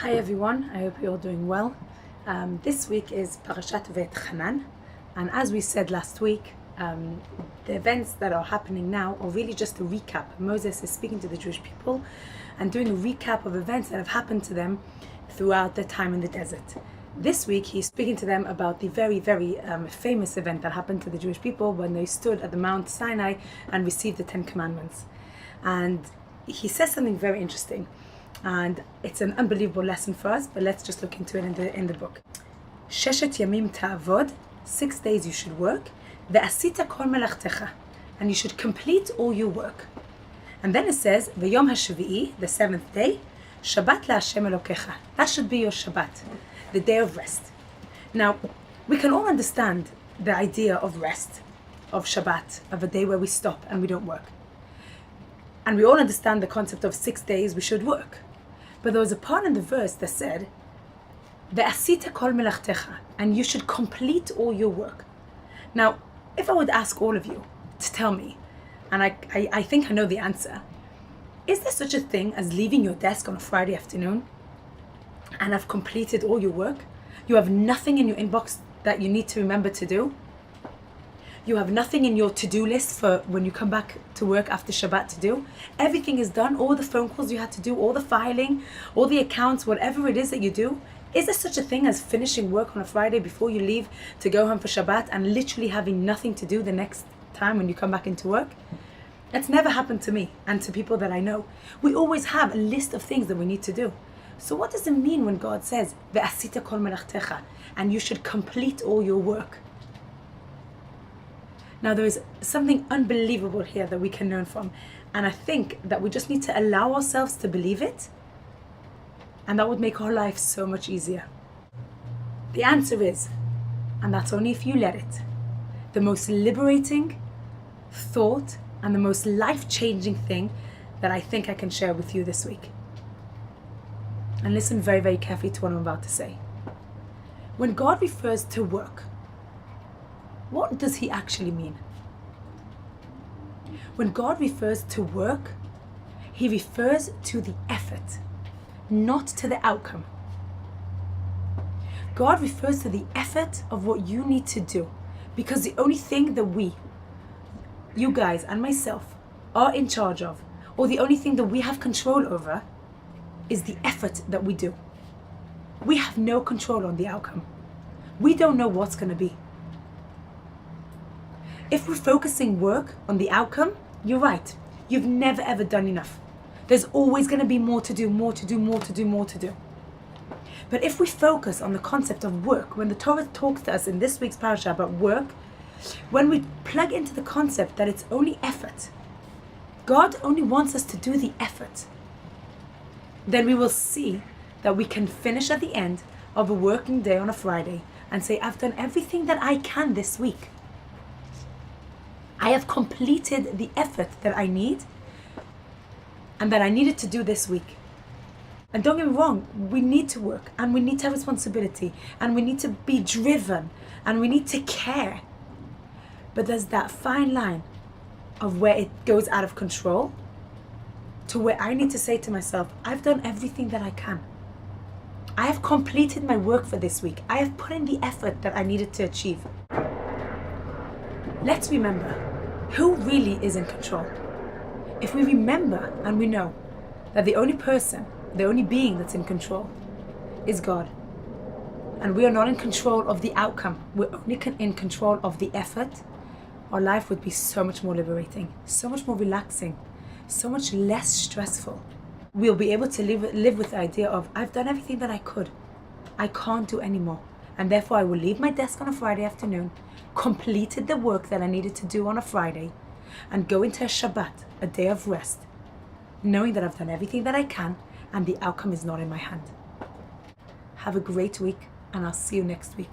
Hi everyone, I hope you're all doing well. This week is Parashat Hanan, and as we said last week, the events that are happening now are really just a recap. Moses is speaking to the Jewish people and doing a recap of events that have happened to them throughout their time in the desert. This week he's speaking to them about the very famous event that happened to the Jewish people when they stood at the Mount Sinai and received the Ten Commandments. And he says something very interesting. And it's an unbelievable lesson for us, but let's just look into it in the book. Sheshet yamim ta'avod, 6 days you should work, ve'asita kol melachtecha, and you should complete all your work. And then it says, ve'yom hashvi'i, the 7th day, Shabbat la'Hashem Elokecha. That should be your Shabbat, the day of rest. Now, we can all understand the idea of rest, of Shabbat, of a day where we stop and we don't work. And we all understand the concept of 6 days we should work. But there was a part in the verse that said, Ve'asita kol melachtecha, and you should complete all your work. Now, if I would ask all of you to tell me, and I think I know the answer, is there such a thing as leaving your desk on a Friday afternoon and have completed all your work? You have nothing in your inbox that you need to remember to do? You have nothing in your to-do list for when you come back to work after Shabbat to do? Everything is done, all the phone calls you had to do, all the filing, all the accounts, whatever it is that you do. Is there such a thing as finishing work on a Friday before you leave to go home for Shabbat and literally having nothing to do the next time when you come back into work? It's never happened to me and to people that I know. We always have a list of things that we need to do. So what does it mean when God says, Ve'asita kol melachtecha, and you should complete all your work? Now there is something unbelievable here that we can learn from, and I think that we just need to allow ourselves to believe it, and that would make our life so much easier. The answer is, and that's only if you let it, the most liberating thought and the most life-changing thing that I think I can share with you this week. And listen very carefully to what I'm about to say. When God refers to work, what does he actually mean? When God refers to work, he refers to the effort, not to the outcome. God refers to the effort of what you need to do, because the only thing that you guys and myself, are in charge of, or the only thing that we have control over, is the effort that we do. We have no control on the outcome. We don't know what's going to be. If we're focusing work on the outcome, you're right. You've never ever done enough. There's always going to be more to do. But if we focus on the concept of work, when the Torah talks to us in this week's parasha about work, when we plug into the concept that it's only effort, God only wants us to do the effort, then we will see that we can finish at the end of a working day on a Friday and say, I've done everything that I can this week. I have completed the effort that I need and that I needed to do this week. And don't get me wrong, we need to work and we need to have responsibility and we need to be driven and we need to care. But there's that fine line of where it goes out of control to where I need to say to myself, I've done everything that I can. I have completed my work for this week. I have put in the effort that I needed to achieve. Let's remember, who really is in control? If we remember and we know that the only person, the only being that's in control is God, and we are not in control of the outcome, we're only in control of the effort, our life would be so much more liberating, so much more relaxing, so much less stressful. We'll be able to live with the idea of, I've done everything that I could. I can't do any more. And therefore I will leave my desk on a Friday afternoon, completed the work that I needed to do on a Friday, and go into a Shabbat, a day of rest, knowing that I've done everything that I can and the outcome is not in my hand. Have a great week, and I'll see you next week.